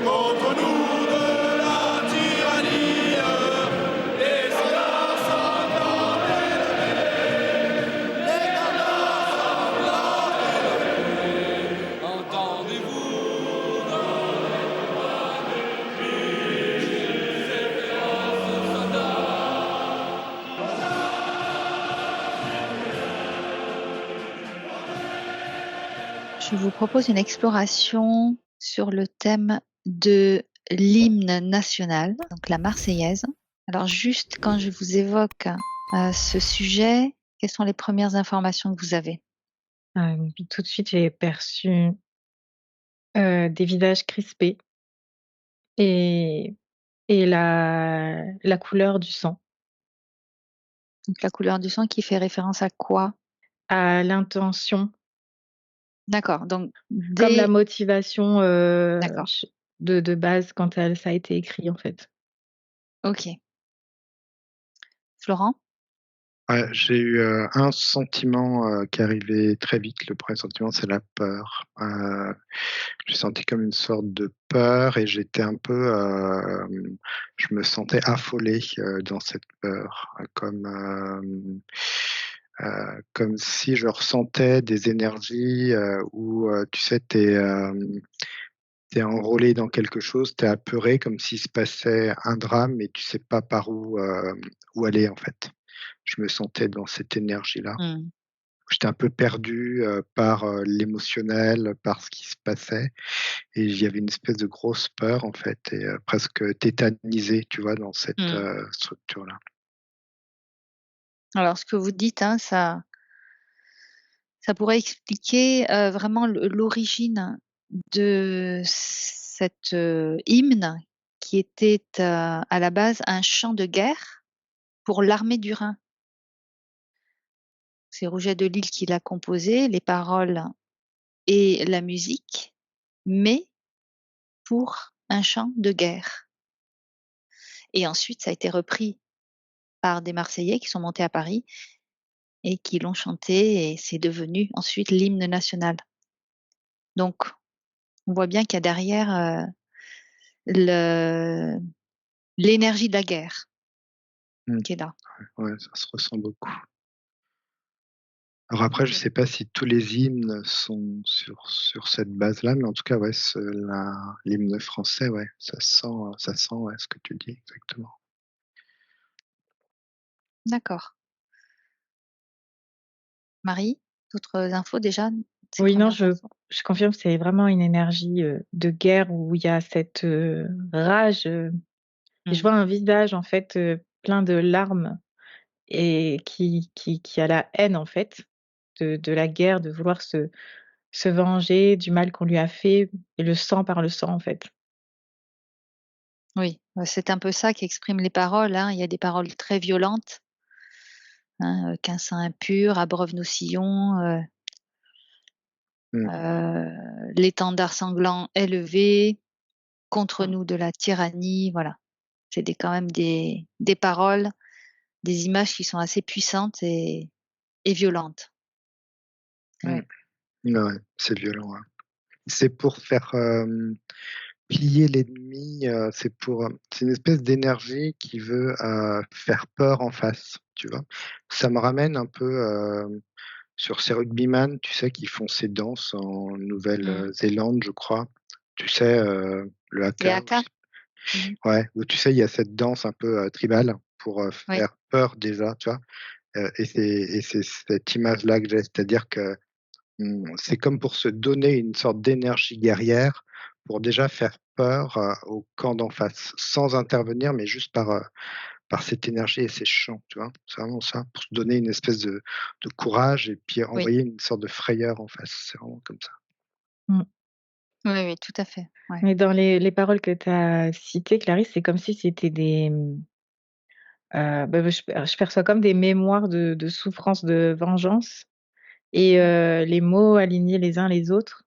Contre nous de la tyrannie, les soldats sanglants les soldats sanglants entendez-vous dans les voix des cris, ces féroces soldats. Je vous propose une exploration sur le thème de l'hymne national, donc la Marseillaise. Alors juste quand je vous évoque ce sujet, quelles sont les premières informations que vous avez? Tout de suite, j'ai perçu des visages crispés et, et la couleur du sang, Donc la couleur du sang qui fait référence à quoi? à l'intention, D'accord, donc comme la dès... motivation D'accord, de base quand ça a été écrit en fait. ok. Florent? Ouais, j'ai eu un sentiment qui est arrivé très vite. Le premier sentiment, c'est la peur. J'ai senti comme une sorte de peur et j'étais un peu, je me sentais affolé dans cette peur, comme si je ressentais des énergies où tu sais, t'es enrôlé dans quelque chose, t'es apeuré, comme s'il se passait un drame et tu sais pas par où aller en fait. Je me sentais dans cette énergie-là. Hmm. J'étais un peu perdu par l'émotionnel, par ce qui se passait, et il y avait une espèce de grosse peur en fait, et presque tétanisé, tu vois, dans cette Hmm. structure-là. Alors ce que vous dites, hein, ça pourrait expliquer vraiment l'origine de cet hymne qui était à la base un chant de guerre pour l'armée du Rhin. C'est Rouget de Lisle qui l'a composé, les paroles et la musique, mais pour un chant de guerre. Et ensuite, ça a été repris par des Marseillais qui sont montés à Paris et qui l'ont chanté, et c'est devenu ensuite l'hymne national. Donc, on voit bien qu'il y a derrière l'énergie de la guerre Mmh. qui est là. Ouais, ça se ressent beaucoup. Alors après, je sais pas si tous les hymnes sont sur cette base-là, mais en tout cas, ouais, l'hymne français, ouais, ça sent, ouais, ce que tu dis exactement. D'accord. Marie, d'autres infos déjà? Ces Oui, non, premières infos? je confirme, c'est vraiment une énergie de guerre où il y a cette rage. Et je Mmh. vois un visage en fait plein de larmes et qui a la haine en fait de la guerre, de vouloir se venger du mal qu'on lui a fait et le sang par le sang en fait. Oui, c'est un peu ça qu'expriment les paroles, hein. Il y a des paroles très violentes, hein, «Qu'un sang impur abreuve nos sillons», Mmh. «L'étendard sanglant est levé contre Mmh. nous de la tyrannie», voilà. C'est quand même des paroles, des images qui sont assez puissantes et violentes. Mmh. Ouais. Ouais, c'est violent, ouais. C'est pour faire, plier l'ennemi, c'est une espèce d'énergie qui veut, faire peur en face, tu vois? Ça me ramène un peu, sur ces rugbyman, tu sais, qui font ces danses en Mmh. Zélande, je crois. Tu sais, le Les haka, ou je haka? sais, Mmh. ouais, où tu sais, il y a cette danse un peu, tribale pour, Oui. faire peur déjà, tu vois? Et c'est cette image-là que j'ai, c'est-à-dire que c'est comme pour se donner une sorte d'énergie guerrière, pour déjà faire peur, au camp d'en face, sans intervenir, mais juste par cette énergie et ces chants, tu vois? C'est vraiment ça, pour se donner une espèce de courage et puis Oui. envoyer une sorte de frayeur en face. C'est vraiment comme ça. Mmh. Oui, oui, tout à fait, ouais. Mais dans les paroles que tu as citées, Clarisse, c'est comme si c'était des, je perçois comme des mémoires de souffrance, de vengeance et Mmh. les mots alignés les uns les autres,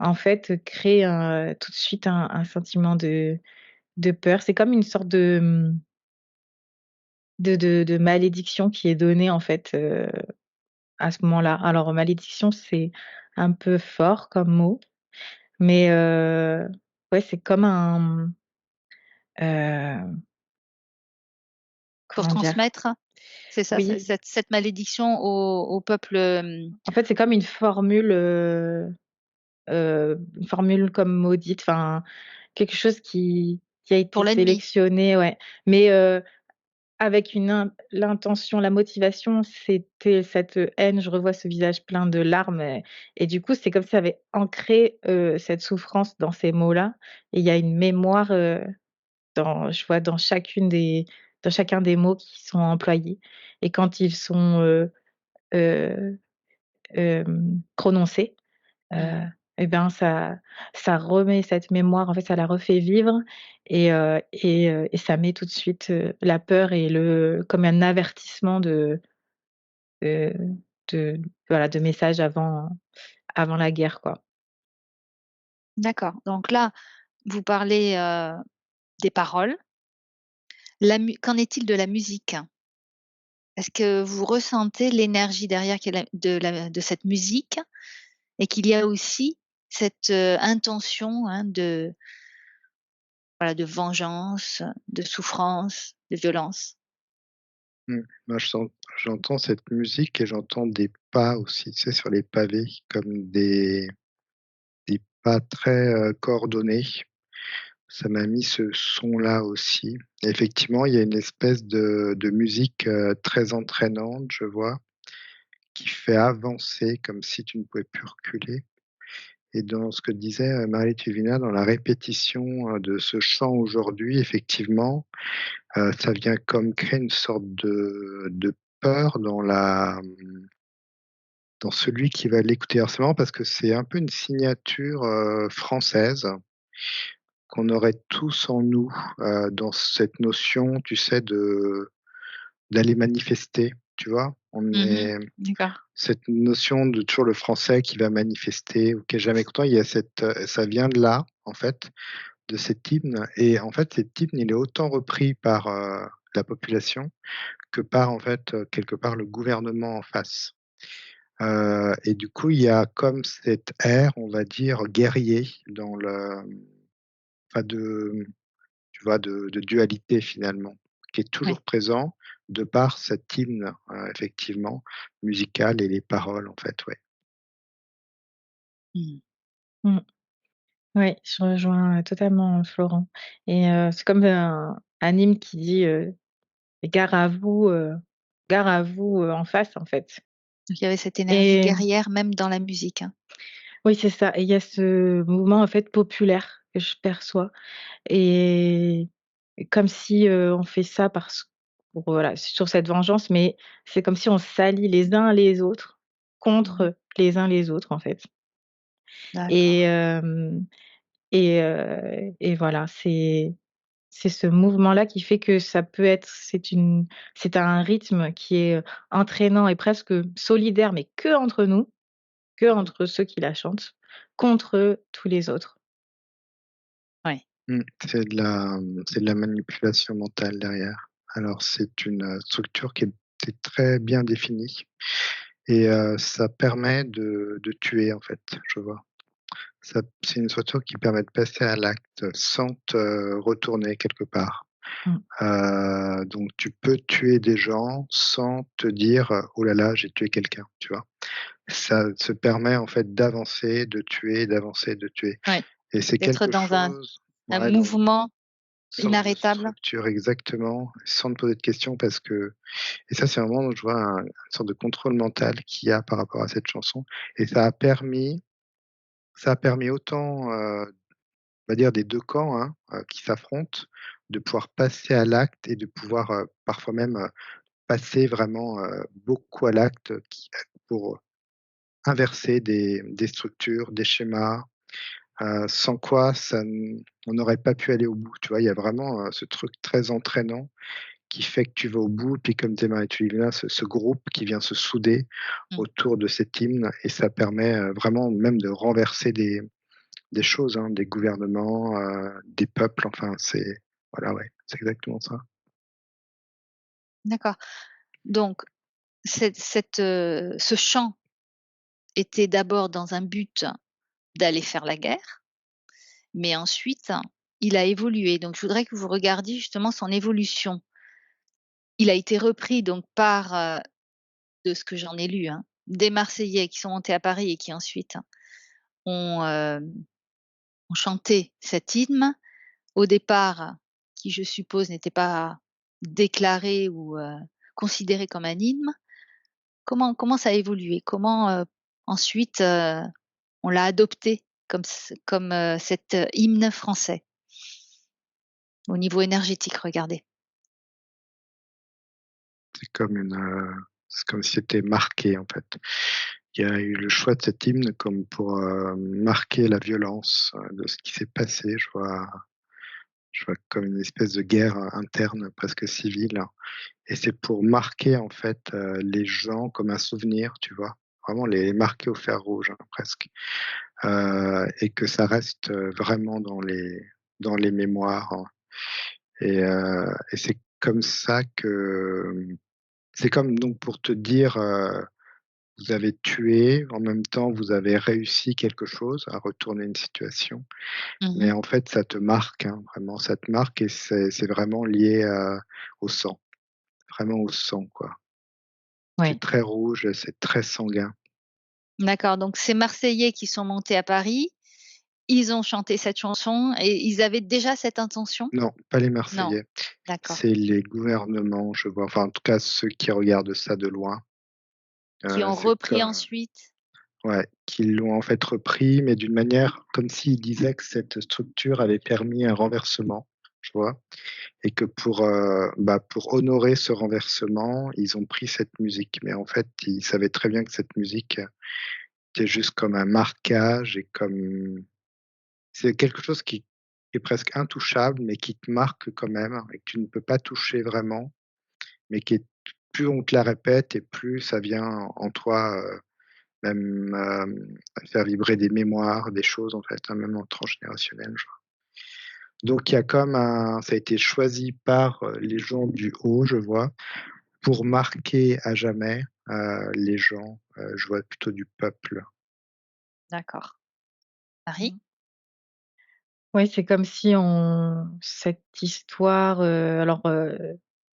en fait, créent tout de suite un sentiment de peur. C'est comme une sorte de malédiction qui est donnée, en fait, à ce moment-là. Alors malédiction, c'est un peu fort comme mot, mais ouais, c'est comme un, heu, Pour comment dire? transmettre, c'est ça, Oui, cette malédiction au peuple, en fait, c'est comme une formule comme maudite, enfin, quelque chose qui a été pour l'ennemi? sélectionné, ouais, mais avec l'intention, la motivation, c'était cette haine. Je revois ce visage plein de larmes et du coup, c'est comme si ça avait ancré, cette souffrance dans ces mots-là et il y a une mémoire, je vois dans chacun des mots qui sont employés et quand ils sont, heu, prononcés, Mmh. heu et ben, ça remet cette mémoire, en fait, ça la refait vivre et ça met tout de suite, la peur et comme un avertissement de de voilà, de messages avant la guerre, quoi. D'accord, donc là, vous parlez, des paroles. Qu'en est-il de la musique? Est-ce que vous ressentez l'énergie derrière qui est de cette musique et qu'il y a aussi cette, intention, hein, de voilà, de vengeance, de souffrance, de violence? Mmh. Moi, j'entends cette musique et j'entends des pas aussi, tu sais, sur les pavés comme des pas très, coordonnés. Ça m'a mis ce son-là aussi. Et effectivement, il y a une espèce de musique, très entraînante, je vois, qui fait avancer comme si tu ne pouvais plus reculer. Et dans ce que disait, Marie Thévina, dans la répétition, de ce chant aujourd'hui, effectivement, ça vient comme créer une sorte de peur dans celui qui va l'écouter. Alors c'est marrant parce que c'est un peu une signature, française qu'on aurait tous en nous, dans cette notion, tu sais, d'aller manifester, tu vois? On Mmh. est D'accord. cette notion de toujours le Français qui va manifester ou qui est jamais content, il y a ça vient de là, en fait, de cet hymne. Et en fait, cet hymne, il est autant repris par, la population que par, en fait, quelque part le gouvernement en face. Et du coup, il y a comme cet air, on va dire, guerrier dans enfin tu vois, de dualité finalement, qui est Oui. toujours présent de par cet hymne, effectivement, musical et les paroles en fait, ouais. Mmh. Mmh. Ouais, je rejoins, totalement, Florent et c'est comme un hymne qui dit, gare à vous, en face, en fait Donc il y avait cette énergie et guerrière même dans la musique, hein? oui, c'est ça et il y a ce mouvement, en fait, populaire que je perçois et comme si, on fait ça pour voilà, sur cette vengeance, mais c'est comme si on s'allie les uns les autres Mmh. contre les uns les autres, en fait et D'accord. et voilà, c'est ce mouvement-là qui fait que ça peut être c'est un rythme qui est, entraînant et presque solidaire, mais que entre nous, que Mmh. entre ceux qui la chantent, contre tous les autres. Ouais. Mmh, c'est de la manipulation mentale derrière. Alors c'est une, structure qui est très bien définie et ça permet de tuer en fait, je vois. Ça c'est une structure qui permet de passer à l'acte sans te retourner quelque part. Mmh. Donc tu peux tuer des gens sans te dire, «Oh là là, j'ai tué quelqu'un», tu vois? Ça te permet en fait d'avancer, de tuer, d'avancer, de tuer Ouais. et c'est D'être quelque dans un chose ouais, dans une mouvement sorte de inarrêtable. structure exactement, sans te poser de questions parce que et ça c'est vraiment je vois une sorte de contrôle mental qu'il y a par rapport à cette chanson et ça a permis autant, on va dire des 2 camps, hein, qui s'affrontent, de pouvoir passer à l'acte et de pouvoir, parfois même, passer vraiment, beaucoup à l'acte pour inverser des structures, des schémas, sans quoi on n'aurait pas pu aller au bout, tu vois? Il y a vraiment, ce truc très entraînant qui fait que tu vas au bout, puis comme disait Marie-Thélèse, ce groupe qui vient se souder Mmh. autour de cet hymne et ça permet, vraiment même de renverser des choses, hein, des gouvernements, des peuples, enfin c'est voilà, ouais, c'est exactement ça. D'accord. Donc ce chant était d'abord dans un but d'aller faire la guerre, mais ensuite, il a évolué. Donc je voudrais que vous regardiez justement son évolution. Il a été repris donc par, de ce que j'en ai lu, hein, des Marseillais qui sont montés à Paris et qui ensuite ont, ont chanté cet hymne. Au départ, qui je suppose n'était pas déclaré ou, considéré comme un hymne. Comment ça a évolué? Comment, ensuite, on l'a adopté comme, cet, hymne français? Au niveau énergétique, regardez. C'est comme si c'était marqué, en fait. Il y a eu le choix de cet hymne comme pour, marquer la violence, de ce qui s'est passé. Je vois comme une espèce de guerre, interne, presque civile, et c'est pour marquer, en fait, les gens comme un souvenir, tu vois? Vraiment les marquer au fer rouge, hein, presque, et que ça reste, vraiment dans les mémoires, hein, et c'est comme ça que, c'est comme donc pour te dire, vous avez tué, en même temps vous avez réussi quelque chose, à retourner une situation, mais Mmh. en fait ça te marque, hein, vraiment ça te marque, et c'est vraiment lié, au sang, vraiment au sang, quoi. C'est Ouais. très rouge, c'est très sanguin. D'accord, donc ces Marseillais qui sont montés à Paris, ils ont chanté cette chanson et ils avaient déjà cette intention? Non, pas les Non, Marseillais, d'accord. c'est les gouvernements, je vois, enfin en tout cas ceux qui regardent ça de loin, Qui ont c'est repris ensuite? ouais, qui l'ont en fait repris, mais d'une manière comme s'ils disaient que cette structure avait permis un renversement, tu vois? Et que pour honorer ce renversement, ils ont pris cette musique. Mais en fait, ils savaient très bien que cette musique était juste comme un marquage, et comme c'est quelque chose qui est presque intouchable, mais qui te marque quand même et que tu ne peux pas toucher vraiment, mais qui est, plus on te la répète et plus ça vient en toi, même, faire vibrer des mémoires, des choses en fait, hein, même en transgénérationnel, je vois. Donc il y a comme un ça a été choisi par, les gens du haut, je vois, pour marquer à jamais, les gens, je vois plutôt du peuple. D'accord. Marie? Mmh. Ouais, c'est comme si on cette histoire,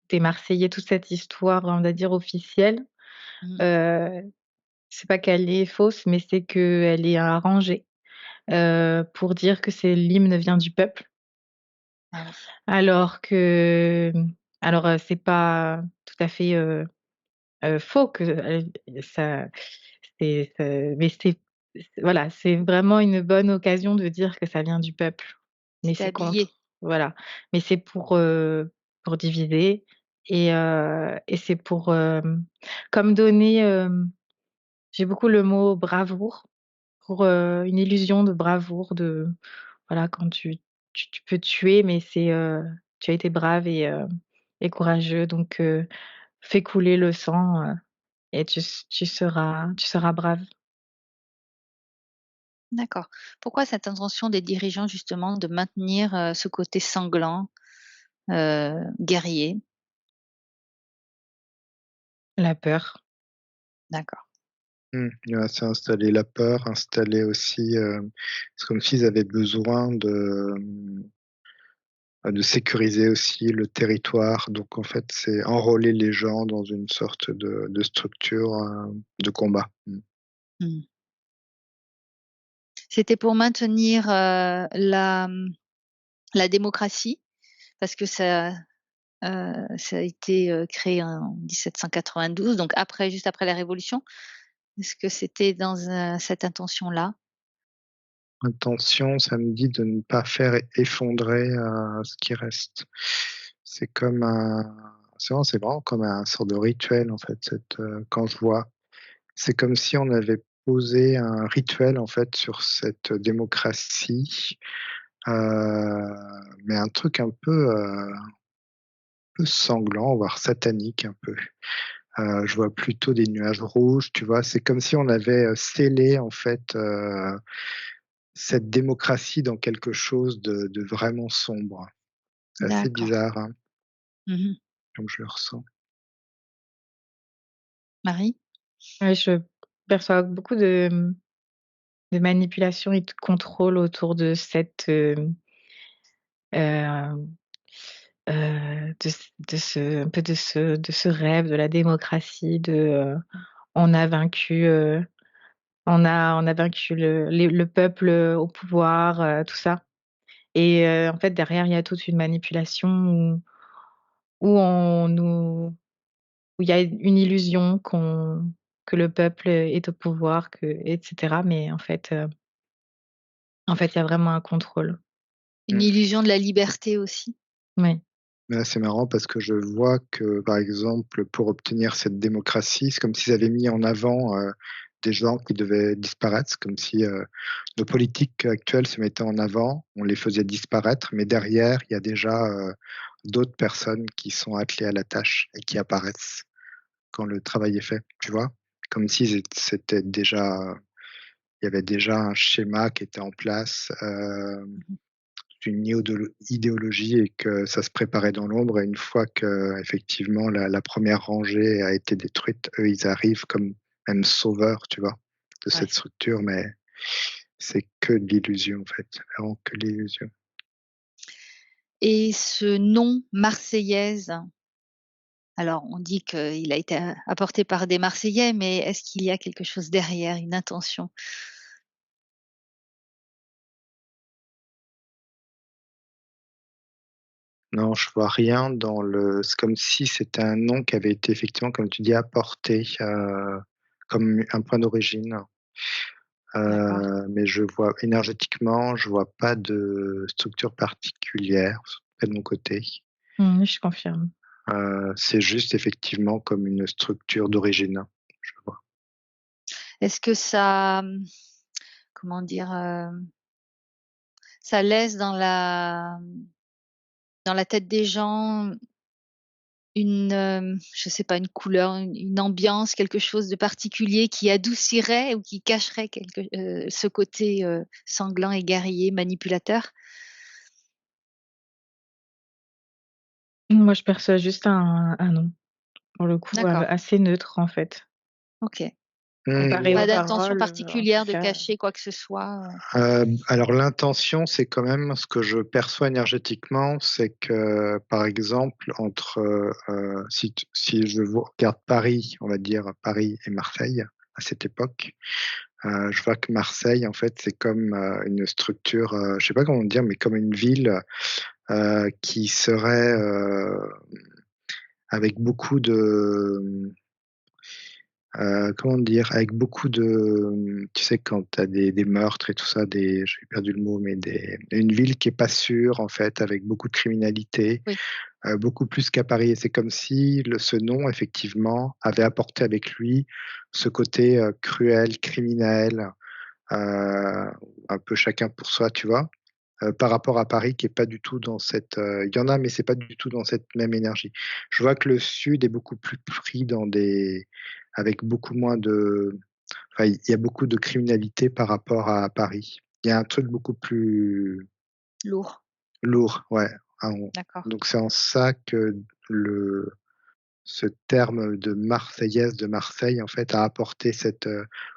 des Marseillais, toute cette histoire, on va dire officielle, Mmh. heu, c'est pas qu'elle est fausse, mais c'est qu'elle est arrangée, pour dire que c'est l'hymne vient du peuple, Ah oui. alors que, c'est pas tout à fait, faux que, ça mais voilà, c'est vraiment une bonne occasion de dire que ça vient du peuple, mais C'était c'est habillé. contre. Voilà, mais c'est pour diviser, et c'est pour, comme donner, j'ai beaucoup le mot bravoure, pour, une illusion de bravoure, de voilà, quand tu peux tuer, mais tu as été brave et courageux, donc fais couler le sang, et tu seras brave. D'accord. Pourquoi cette intention des dirigeants justement de maintenir, ce côté sanglant, guerrier? La peur. D'accord. Ouais, c'est installer la peur, installer aussi, c'est comme s'ils avaient besoin de sécuriser aussi le territoire. Donc en fait, c'est enrôler les gens dans une sorte de structure, de combat. Mmh. C'était pour maintenir, la démocratie parce que ça a été, créé en 1792, donc après juste après la Révolution. Est-ce que c'était dans, cette intention-là? Intention, ça me dit de ne pas faire effondrer, ce qui reste. C'est comme un c'est vraiment comme un sorte de rituel en fait, quand je vois. C'est comme si on avait posé un rituel en fait sur cette démocratie, mais un truc un peu sanglant, voire satanique un peu. Je vois plutôt des nuages rouges, tu vois? C'est comme si on avait, scellé en fait, cette démocratie dans quelque chose de vraiment sombre. C'est assez D'accord. bizarre, hein, Mmh. comme je le ressens. Marie? Ouais, je perçois beaucoup de manipulation et de contrôle autour de cette, hem, de ce rêve de la démocratie, on a vaincu, on a vaincu le peuple, au pouvoir, tout ça et en fait, derrière, il y a toute une manipulation où on nous où il y a une illusion que le peuple est au pouvoir, et cetera, mais en fait, il y a vraiment un contrôle. Une Mmh. illusion de la liberté aussi? Oui. Mais là, c'est marrant parce que je vois que, par exemple, pour obtenir cette démocratie, c'est comme s'ils avaient mis en avant, des gens qui devaient disparaître. C'est comme si, nos politiques actuels se mettaient en avant, on les faisait disparaître, mais derrière, il y a déjà, d'autres personnes qui sont attelées à la tâche et qui apparaissent quand le travail est fait, tu vois? Comme si c'était déjà il y avait déjà un schéma qui était en place, Mmh. une idéologie et que ça se préparait dans l'ombre et une fois qu'effectivement la 1re rangée a été détruite, eux, ils arrivent comme même sauveurs, tu vois? De Ouais. cette structure, mais c'est que de l'illusion, en fait, vraiment que de l'illusion. Et ce nom Marseillaise, alors on dit qu'il a été apporté par des Marseillais, mais est-ce qu'il y a quelque chose derrière, une intention? Non, je vois rien dans le c'est comme si c'était un nom qui avait été effectivement, comme tu dis, apporté, comme un point d'origine, D'accord. mais je vois énergétiquement, je vois pas de structure particulière, pas de mon côté. Mmh, je confirme. C'est juste effectivement comme une structure d'origine, je vois. Est-ce que ça, comment dire? Ça laisse dans la tête des gens une, je sais pas, une couleur, une ambiance, quelque chose de particulier qui adoucirait ou qui cacherait ce côté, sanglant et guerrier, manipulateur? Moi, je perçois juste un nom, pour le coup, D'accord, assez neutre, en fait. OK. Comparé Mmh, aux Pas d'intention paroles, en tout particulière de cas. cacher quoi que ce soit, alors l'intention, c'est quand même ce que je perçois énergétiquement, c'est que, par exemple, entre, si je vous regarde Paris, on va dire Paris et Marseille, à cette époque, je vois que Marseille, en fait, c'est comme, une structure, je sais pas comment dire, mais comme une ville, qui serait, avec beaucoup de, comment dire? Avec beaucoup de, tu sais, quand tu as des meurtres et tout ça, j'ai perdu le mot, mais une ville qui est pas sûre, en fait, avec beaucoup de criminalité, oui, beaucoup plus qu'à Paris et c'est comme si ce nom, effectivement, avait apporté avec lui ce côté, cruel, criminel, un peu chacun pour soi, tu vois? Par rapport à Paris qui est pas du tout dans cette, il y en a, mais c'est pas du tout dans cette même énergie. Je vois que le sud est beaucoup plus pris avec beaucoup moins de enfin, il y a beaucoup de criminalité par rapport à Paris. Il y a un truc beaucoup plus lourd, lourd, ouais. Ah on d'accord. donc c'est en ça que le ce terme de marseillaise de Marseille, en fait, a apporté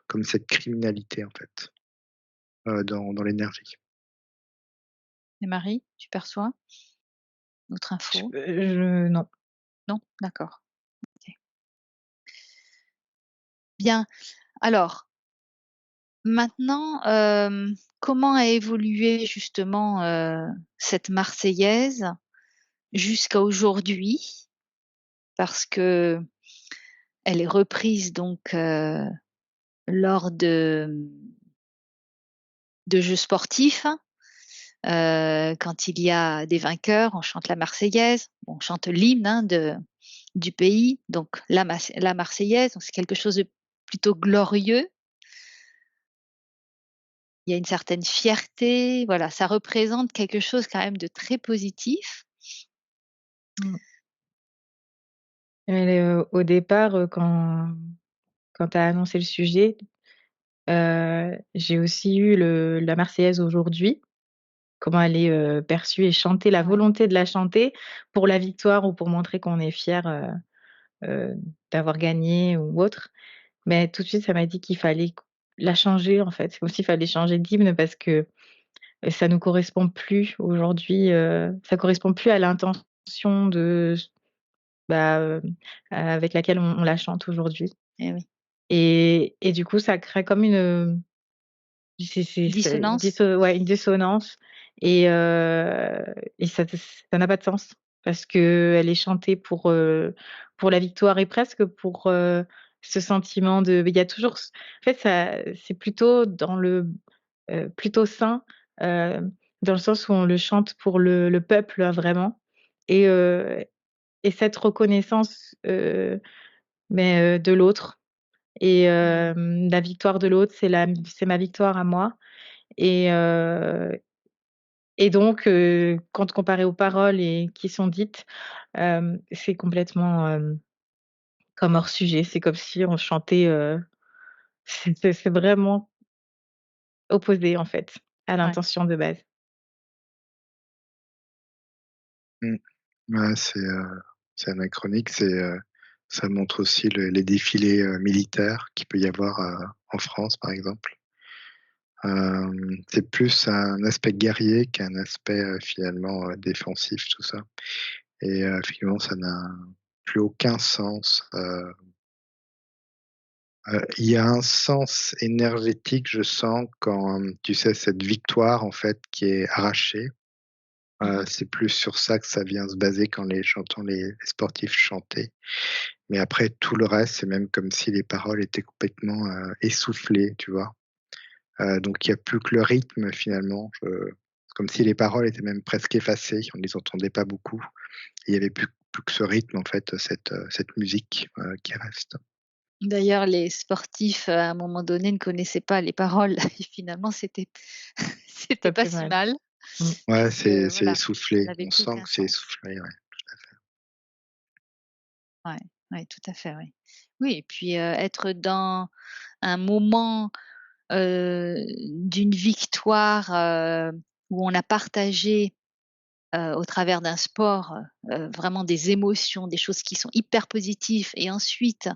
comme cette criminalité, en fait, dans l'énergie. Et Marie, tu perçois? Autre Je info? non. Non? D'accord, OK. Bien, alors maintenant, comment a évolué justement, cette Marseillaise jusqu'à aujourd'hui? Parce qu'elle est reprise donc, lors de jeux sportifs. Quand il y a des vainqueurs, on chante la Marseillaise, on chante l'hymne, hein, du pays, donc la Marseillaise, donc c'est quelque chose de plutôt glorieux. Il y a une certaine fierté, voilà, ça représente quelque chose quand même de très positif. Mmh. Et au départ, quand tu as annoncé le sujet, j'ai aussi eu la Marseillaise aujourd'hui, comment elle est, perçue et chantée, la Ouais, volonté de la chanter pour la victoire ou pour montrer qu'on est fier, heu, d'avoir gagné ou autre. Mais tout de suite, ça m'a dit qu'il fallait la changer, en fait. C'est comme s'il fallait changer d'hymne parce que, ça nous correspond plus aujourd'hui, ça correspond plus à l'intention avec laquelle on la chante aujourd'hui Eh oui. et du coup, ça crée comme c'est Dissonance? une dissonance et ça n'a pas de sens parce qu'elle est chantée pour la victoire et presque pour, ce sentiment de il y a toujours en fait, ça c'est plutôt dans plutôt sain, heu, dans le sens où on le chante pour le peuple, vraiment et heu et cette reconnaissance, de l'autre Mmh. la victoire de l'autre, c'est ma victoire à moi et heu et donc quand comparé aux paroles et qui sont dites, c'est complètement, comme hors sujet. C'est comme si on chantait, c'est vraiment opposé, en fait, à Ouais. l'intention de base. Mmh. Ouais, c'est anachronique, ça montre aussi les défilés, militaires qu'il peut y avoir, en France, par exemple. C'est plus un aspect guerrier qu'un aspect, finalement, défensif, tout ça et finalement, ça n'a plus aucun sens, il y a un sens énergétique, je sens quand, tu sais, cette victoire, en fait, qui est arrachée, Mmh. c'est plus sur ça que ça vient se baser quand j'entends les sportifs chanter. Mais après tout le reste, c'est même comme si les paroles étaient complètement, essoufflées, tu vois? Donc il y a plus que le rythme finalement, c'est comme si les paroles étaient même presque effacées, on les entendait pas beaucoup. Il y avait plus que ce rythme en fait, cette musique, qui reste. D'ailleurs, les sportifs, à un moment donné, ne connaissaient pas les paroles et finalement, c'était Pas pas plus si mal. mal Mmh. Ouais, parce que c'est voilà, ça essoufflé, n'avait on plus sent aucun que c'est sens. essoufflé, ouais, tout à fait. Ouais, ouais, tout à fait, oui. Oui et puis, être dans un moment, d'une victoire, où on a partagé, au travers d'un sport, vraiment des émotions, des choses qui sont hyper positives et ensuite,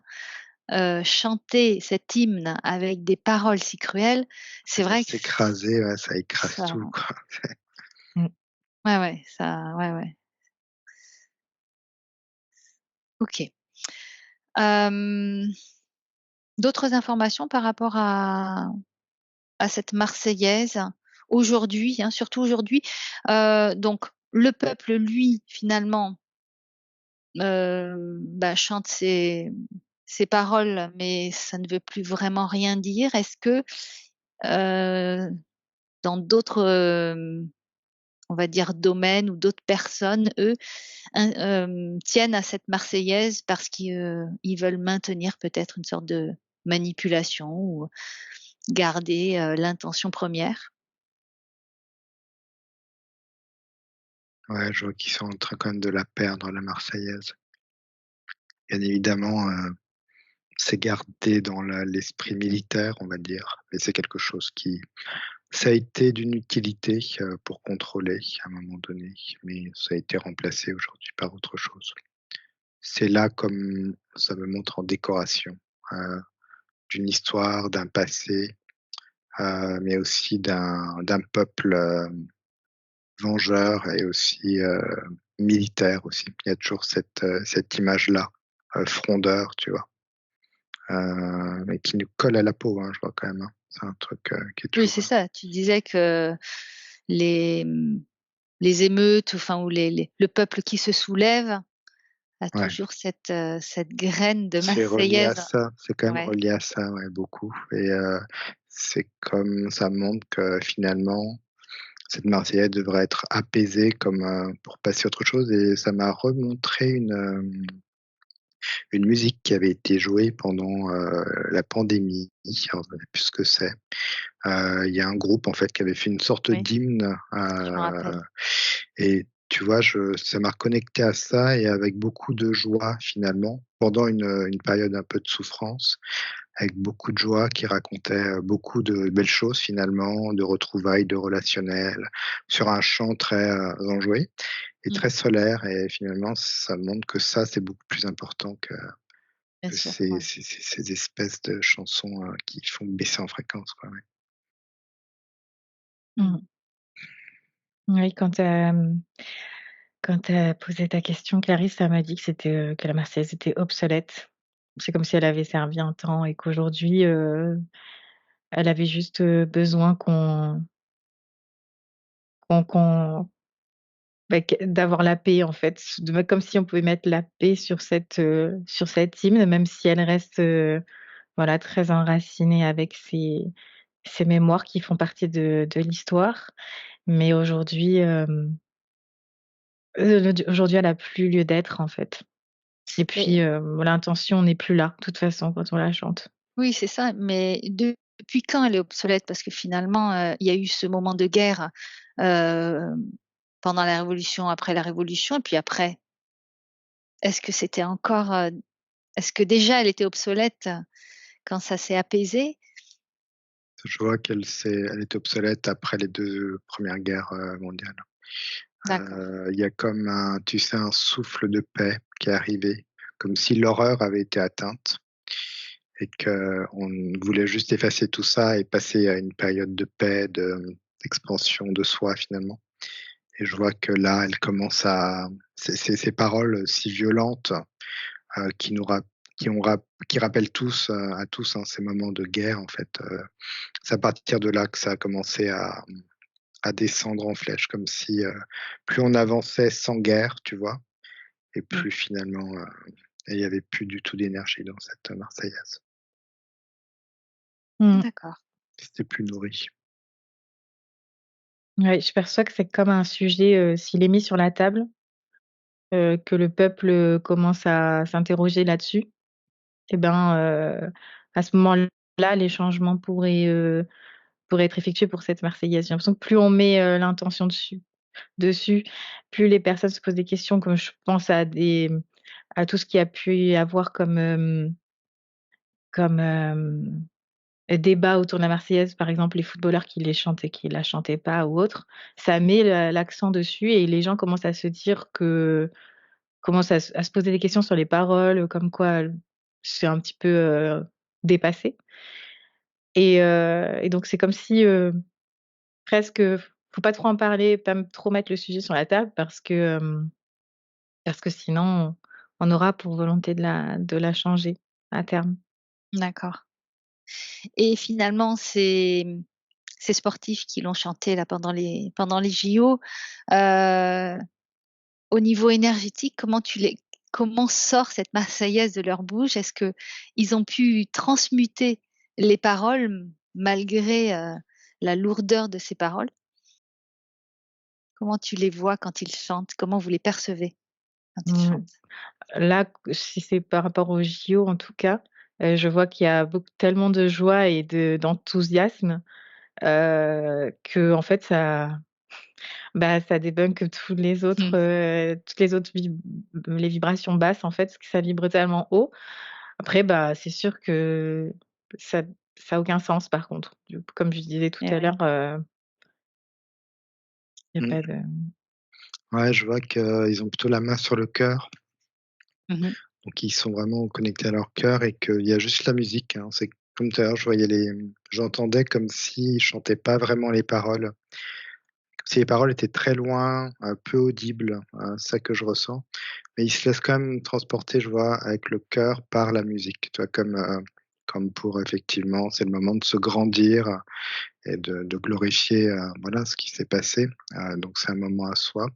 chanter cet hymne avec des paroles si cruelles, c'est Ouais, vrai que s'écraser, ouais, ça écrase ça tout quoi. Mmh. ouais, ouais, ça ouais, ouais. OK. Hem, d'autres informations par rapport à cette Marseillaise? Aujourd'hui, hein, surtout aujourd'hui, donc le peuple, lui, finalement, chante ses paroles, mais ça ne veut plus vraiment rien dire. Est-ce que, heu, dans d'autres, on va dire domaines ou d'autres personnes, eux, tiennent à cette Marseillaise parce qu'ils veulent maintenir peut-être une sorte de manipulation ou garder, l'intention première? Ouais, je vois qu'ils sont en train quand même de la perdre, la Marseillaise. Bien évidemment, c'est gardé dans l'esprit militaire, on va dire, mais c'est quelque chose qui ça a été d'une utilité, pour contrôler à un moment donné, mais ça a été remplacé aujourd'hui par autre chose. C'est là comme ça me montre en décoration, heu, d'une histoire, d'un passé, mais aussi d'un peuple, vengeur et aussi, militaire aussi. Il y a toujours cette image-là, frondeur, tu vois? Mais qui nous colle à la peau, hein, je vois quand même, hein. C'est un truc, qui est Oui, toujours, c'est ça. Tu disais que les, les émeutes, enfin, ou le peuple qui se soulève a ouais, toujours cette graine de c'est relié à Marseillaise. ça, c'est quand même Ouais. relié à ça, ouais, beaucoup et c'est comme ça montre que finalement, cette Marseillaise devrait être apaisée comme, pour passer à autre chose et ça m'a remontré une musique qui avait été jouée pendant, la pandémie. Alors je ne sais plus ce que c'est. Il y a un groupe en fait qui avait fait une sorte Oui, d'hymne, je me rappelle. et tu vois, ça m'a reconnecté à ça et avec beaucoup de joie finalement, pendant une période un peu de souffrance, avec beaucoup de joie qui racontait, beaucoup de belles choses finalement, de retrouvailles, de relationnel, sur un chant très, enjoué est Mmh. très solaire et finalement ça montre que ça, c'est beaucoup plus important Bien que sûr, ces ouais. ces ces ces espèces de chansons, qui font baisser en fréquence, quoi, ouais. Mmh. Mmh. Oui, quand tu as posé ta question, Clarisse, elle m'a dit que que la Marseillaise était obsolète. C'est comme si elle avait servi un temps et qu'aujourd'hui, elle avait juste, besoin qu'on bah, d'avoir la paix en fait, comme si on pouvait mettre la paix sur cette hymne, même si elle reste, voilà, très enracinée avec ses mémoires qui font partie de l'histoire. Mais aujourd'hui, elle a plus lieu d'être en fait. Et puis, Mais l'intention n'est plus là, de toute façon, quand on la chante. oui, c'est ça, mais depuis quand elle est obsolète? Parce que finalement, il y a eu ce moment de guerre, hem, pendant la Révolution, après la Révolution et puis après. Est-ce que c'était encore, est-ce que déjà elle était obsolète quand ça s'est apaisé? Je vois elle est obsolète après les 2 premières guerres, mondiales. D'accord. Il y a comme un tu sais, un souffle de paix qui est arrivé, comme si l'horreur avait été atteinte et qu'on voulait juste effacer tout ça et passer à une période de paix, d'expansion de soi finalement. Et je vois que là, elle commence à ces paroles si violentes, qui nous rap qui ont rap qui rappellent tous, à tous, hein, ces moments de guerre en fait, c'est à partir de là que ça a commencé à descendre en flèche comme si, plus on avançait sans guerre, tu vois? Et Mmh. plus finalement, il y avait plus du tout d'énergie dans cette Marseillaise. Mmh. D'accord. C'était plus nourri. Ouais, je perçois que c'est comme un sujet, s'il est mis sur la table, que le peuple, commence à s'interroger là-dessus et ben, à ce moment-là, les changements pourraient être effectués pour cette Marseillaise. J'ai l'impression que plus on met, l'intention dessus, plus les personnes se posent des questions, comme je pense à tout ce qui a pu y avoir comme débat autour de la Marseillaise, par exemple, les footballeurs qui les chantent et qui la chantaient pas ou autre. Ça met l'accent dessus et les gens commencent à se poser des questions sur les paroles, comme quoi, c'est un petit peu, dépassé et donc c'est comme si, presque, faut pas trop en parler, pas trop mettre le sujet sur la table parce que sinon on aura pour volonté de la changer à terme. D'accord et finalement ces sportifs qui l'ont chanté là pendant les JO, heu, au niveau énergétique, comment sort cette Marseillaise de leur bouche? Est-ce qu'ils ont pu transmuter les paroles malgré, la lourdeur de ces paroles? Comment tu les vois quand ils chantent? Comment vous les percevez quand ils Mmh. chantent? Là, si c'est par rapport aux JO en tout cas, je vois qu'il y a tellement de joie et d'enthousiasme, qu'en fait ça débunk Mmh. toutes les autres les vibrations basses en fait, parce que ça vibre tellement haut. Après, bah, c'est sûr que ça ça a aucun sens par contre. Comme je disais tout Et à ouais. l'heure, il y a Mmh. pas de Ouais, je vois qu'ils ont plutôt la main sur le cœur, Mmh mh. donc ils sont vraiment connectés à leur cœur et qu'il y a juste la musique, hein. C'est comme tout à l'heure, j'entendais comme s'ils chantaient pas vraiment les paroles, comme si les paroles étaient très loin, peu audibles, c'est ça que je ressens. Mais ils se laissent quand même transporter, je vois, avec le cœur par la musique, tu vois? Comme pour effectivement, c'est le moment de se grandir et de glorifier, voilà, ce qui s'est passé, donc c'est un moment à soi.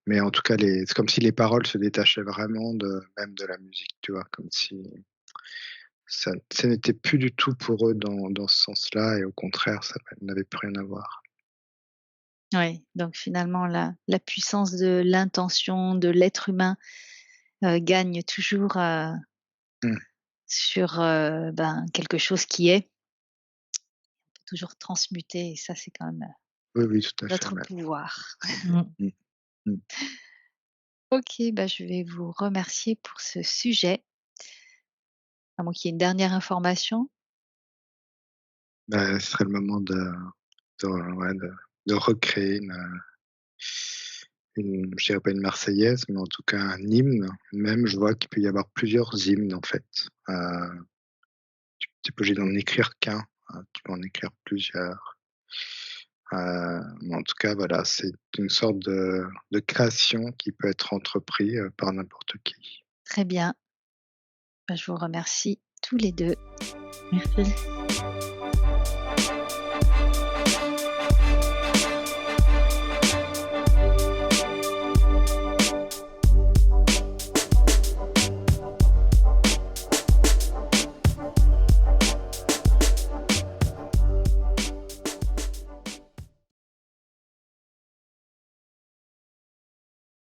Mais en tout cas, c'est comme si les paroles se détachaient vraiment de la musique, tu vois? Comme si ça n'était plus du tout pour eux dans ce sens-là et au contraire, ça n'avait plus rien à voir. Ouais, donc finalement la puissance de l'intention de l'être humain, gagne toujours, Mmh. sur, ben, quelque chose qui est, toujours transmuter et ça c'est quand même, Oui, oui, tout à fait, notre ouais. pouvoir. mmh. Mmh, mmh. OK, bah, je vais vous remercier pour ce sujet. À moins qu'il y ait une dernière information? Bah, ce serait le moment de ouais, de recréer je dirais pas une marseillaise, mais en tout cas un hymne. Même, je vois qu'il peut y avoir plusieurs hymnes, en fait. Tu es pas obligé d'en écrire qu'un, tu peux en écrire plusieurs. Mais en tout cas, voilà, c'est une sorte de création qui peut être entrepris, par n'importe qui. Très bien. Bah, je vous remercie tous les 2. Merci.